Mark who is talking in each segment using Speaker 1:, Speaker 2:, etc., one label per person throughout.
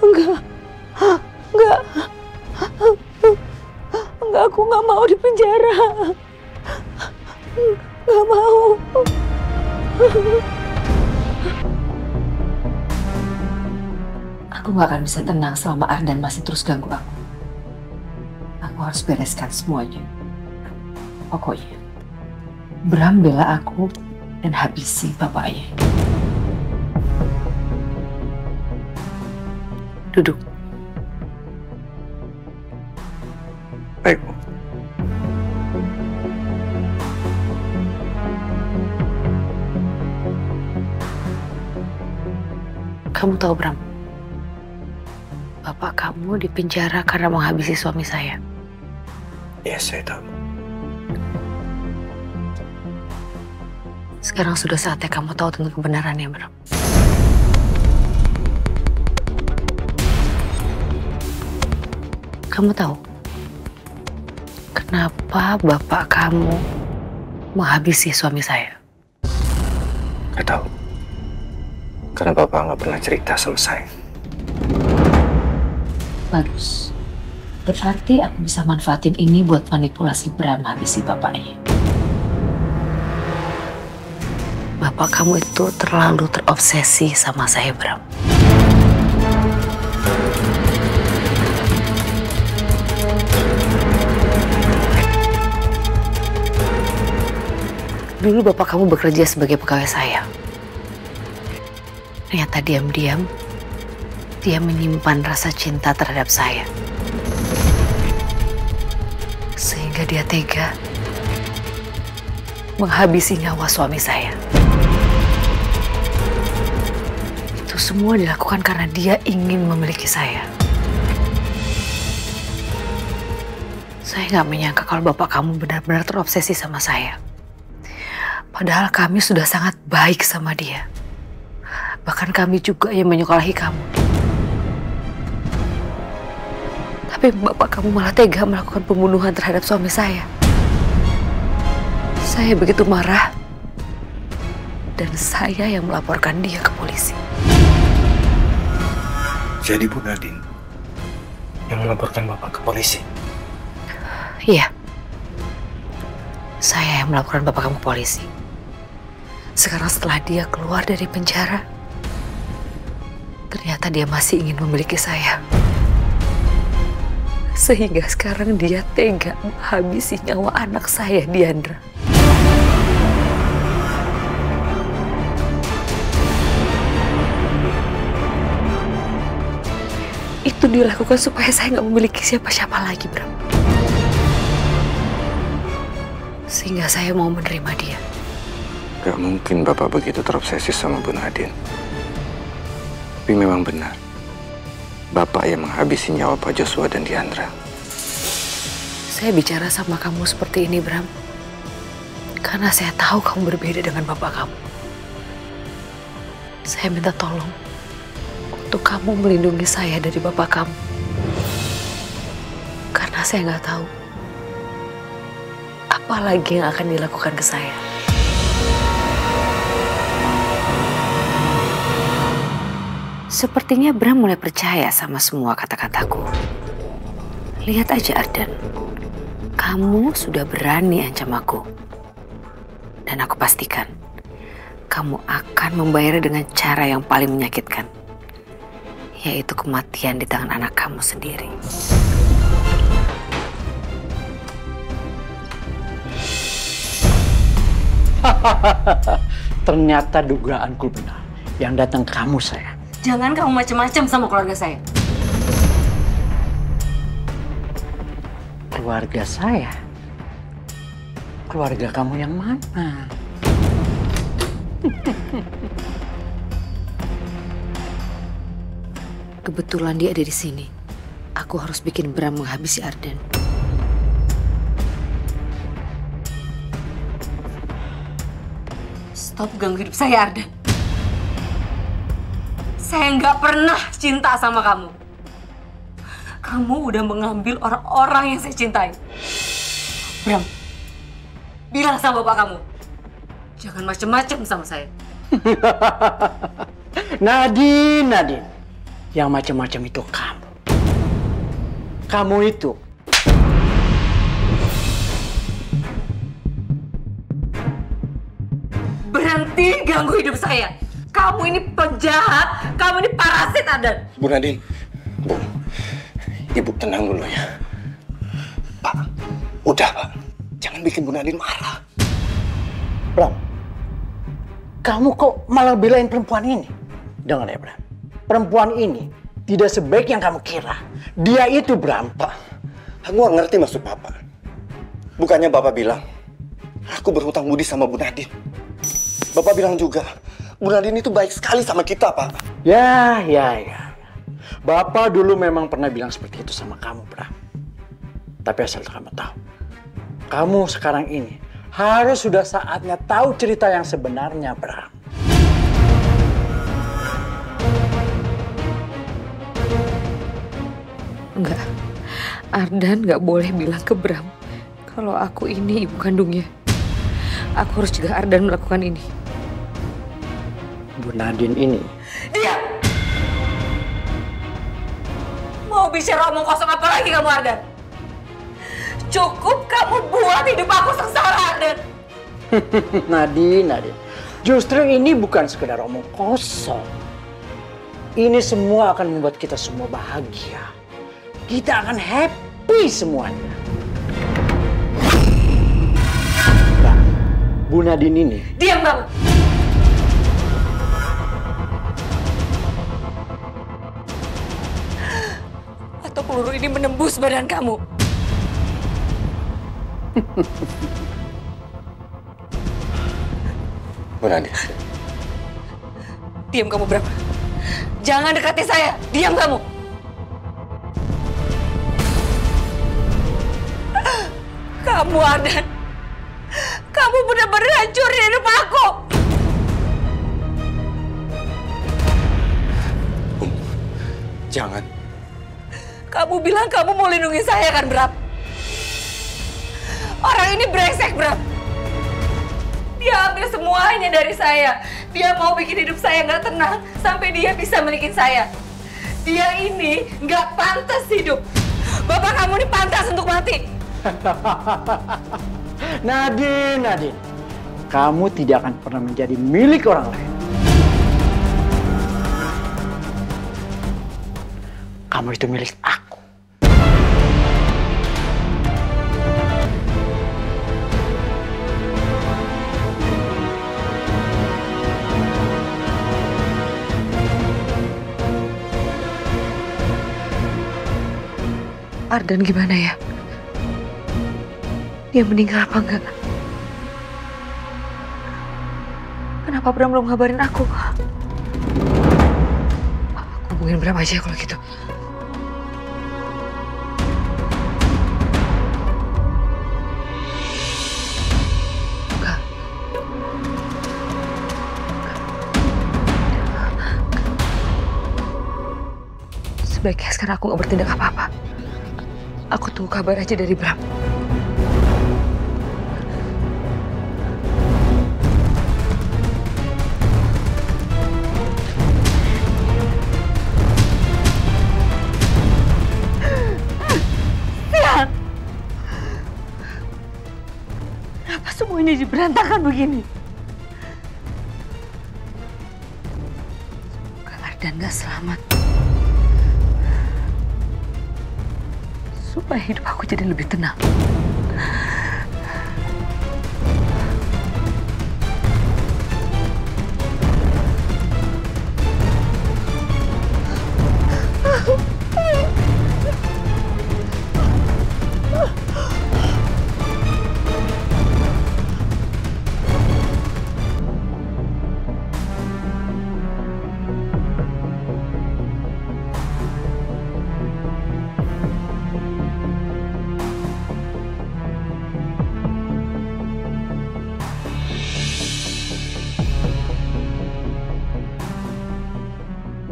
Speaker 1: Enggak, enggak, enggak, aku nggak mau di penjara. Nggak mau. Aku nggak akan bisa tenang selama Ardan masih terus ganggu aku. Aku harus bereskan semuanya. Pokoknya, Bram bela aku dan habisi bapaknya. Duduk.
Speaker 2: Baik, Bu.
Speaker 1: Kamu tahu, Bram? Bapak kamu di penjara karena menghabisi suami saya.
Speaker 2: Ya, saya tahu.
Speaker 1: Sekarang sudah saatnya kamu tahu tentang kebenarannya, Bram. Kamu tahu kenapa bapak kamu menghabisi suami saya?
Speaker 2: Nggak tahu. Karena Bapak nggak pernah cerita sama saya.
Speaker 1: Bagus. Berarti aku bisa manfaatin ini buat manipulasi Bram habisi bapaknya. Bapak kamu itu terlalu terobsesi sama saya, Bram. Dulu bapak kamu bekerja sebagai pegawai saya. Ternyata diam-diam dia menyimpan rasa cinta terhadap saya. Sehingga dia tega menghabisi nyawa suami saya. Itu semua dilakukan karena dia ingin memiliki saya. Saya nggak menyangka kalau bapak kamu benar-benar terobsesi sama saya. Padahal kami sudah sangat baik sama dia. Bahkan kami juga yang menyekolahi kamu. Tapi bapak kamu malah tega melakukan pembunuhan terhadap suami saya. Saya begitu marah. Dan saya yang melaporkan dia ke polisi.
Speaker 2: Jadi Bu Nadine yang melaporkan Bapak ke polisi?
Speaker 1: Iya. Saya yang melaporkan bapak kamu ke polisi. Sekarang setelah dia keluar dari penjara, ternyata dia masih ingin memiliki saya. Sehingga sekarang dia tega menghabisi nyawa anak saya, Diandra. Itu dilakukan supaya saya nggak memiliki siapa-siapa lagi, Bram. Sehingga saya mau menerima dia.
Speaker 2: Gak mungkin Bapak begitu terobsesi sama Bu Nadine. Tapi memang benar. Bapak yang menghabisi nyawa Pak Joshua dan Diandra.
Speaker 1: Saya bicara sama kamu seperti ini, Bram. Karena saya tahu kamu berbeda dengan bapak kamu. Saya minta tolong untuk kamu melindungi saya dari bapak kamu. Karena saya nggak tahu apa lagi yang akan dilakukan ke saya. Sepertinya Bram mulai percaya sama semua kata-kataku. Lihat aja, Ardan. Kamu sudah berani ancam aku. Dan aku pastikan, kamu akan membayarnya dengan cara yang paling menyakitkan. Yaitu kematian di tangan anak kamu sendiri.
Speaker 3: Ternyata dugaanku benar. Yang datang kamu, saya.
Speaker 1: Jangan kamu macam-macam sama keluarga saya.
Speaker 3: Keluarga saya? Keluarga kamu yang mana?
Speaker 1: Kebetulan dia ada di sini. Aku harus bikin Bram menghabisi Ardan. Stop ganggu hidup saya, Ardan. Saya nggak pernah cinta sama kamu. Kamu udah mengambil orang-orang yang saya cintai. Bram, bilang sama bapak kamu, jangan macem-macem sama saya.
Speaker 3: Nadine. Yang macam-macam itu kamu. Kamu itu.
Speaker 1: Berhenti ganggu hidup saya. Kamu ini penjahat, kamu ini parasit, Ardan.
Speaker 2: Bu Nadine, Bu, Ibu tenang dulu ya. Pak, udah Pak, jangan bikin Bu Nadine marah.
Speaker 3: Bram, kamu kok malah belain perempuan ini? Dengar ya Bram, perempuan ini tidak sebaik yang kamu kira. Dia itu Bram.
Speaker 2: Pak, aku gak ngerti maksud Bapak. Bukannya Bapak bilang, aku berhutang budi sama Bu Nadine. Bapak bilang juga, Bu Nadine itu baik sekali sama kita, Pak.
Speaker 3: Ya. Bapak dulu memang pernah bilang seperti itu sama kamu, Bram. Tapi asal kamu tahu, kamu sekarang ini harus sudah saatnya tahu cerita yang sebenarnya, Bram.
Speaker 1: Enggak, Ardan nggak boleh bilang ke Bram kalau aku ini ibu kandungnya. Aku harus cegah Ardan melakukan ini.
Speaker 3: Bu Nadine ini.
Speaker 1: Diam! Mau bicara omong kosong apa lagi kamu, Ardan? Cukup kamu buat hidup aku sengsara, Ardan.
Speaker 3: Nadine. Justru ini bukan sekedar omong kosong. Ini semua akan membuat kita semua bahagia. Kita akan happy semuanya. Nah, Bu Nadine ini.
Speaker 1: Diam kamu! Atau peluru ini menembus badan kamu?
Speaker 2: Bu Nadine.
Speaker 1: Diam kamu, Bram. Jangan dekati saya. Diam kamu. Kamu, Ardan. Kamu benar-benar hancurin hidup aku.
Speaker 2: Jangan.
Speaker 1: Kamu bilang kamu mau lindungi saya kan, Bram? Orang ini brengsek, Bram. Dia ambil semuanya dari saya. Dia mau bikin hidup saya nggak tenang sampai dia bisa milikin saya. Dia ini nggak pantas hidup. Bapak kamu ini pantas untuk mati.
Speaker 3: Nadine. Kamu tidak akan pernah menjadi milik orang lain. Kamu itu milik aku.
Speaker 1: Ardan gimana ya? Dia meninggal apa enggak? Kenapa Bram belum ngabarin aku? Aku hubungin Bram aja kalau gitu. Enggak. Sebaiknya sekarang aku nggak bertindak apa-apa. Aku tunggu kabar aja dari Bram. Sian! Kenapa semuanya jadi berantakan begini? Semoga Ardan gak selamat. Supaya hidup aku jadi lebih tenang.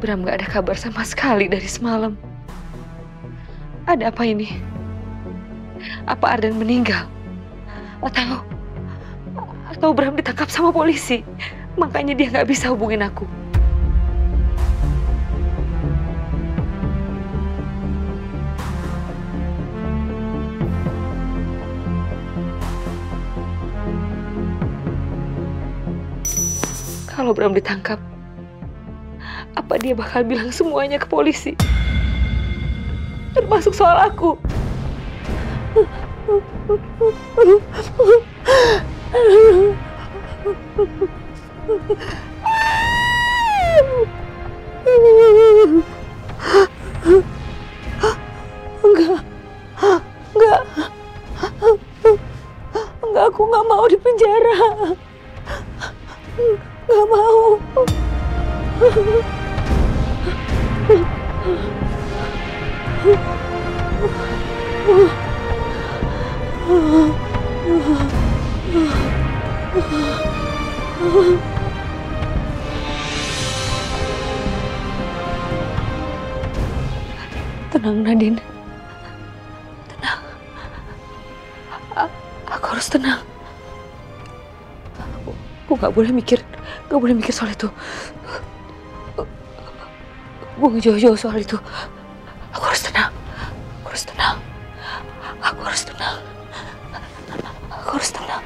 Speaker 1: Bram gak ada kabar sama sekali dari semalam. Ada apa ini? Apa Ardan meninggal? Atau Bram ditangkap sama polisi? Makanya dia gak bisa hubungin aku. Kalau Bram ditangkap, apa dia bakal bilang semuanya ke polisi? Termasuk soal aku. Enggak, aku nggak mau di penjara. Nggak mau. Tenang, Nadine. Tenang. Aku harus tenang. Aku nggak boleh mikir soal itu. Buang jauh-jauh soal itu. Aku harus tenang. Aku harus tenang. Aku harus tenang. Aku harus tenang.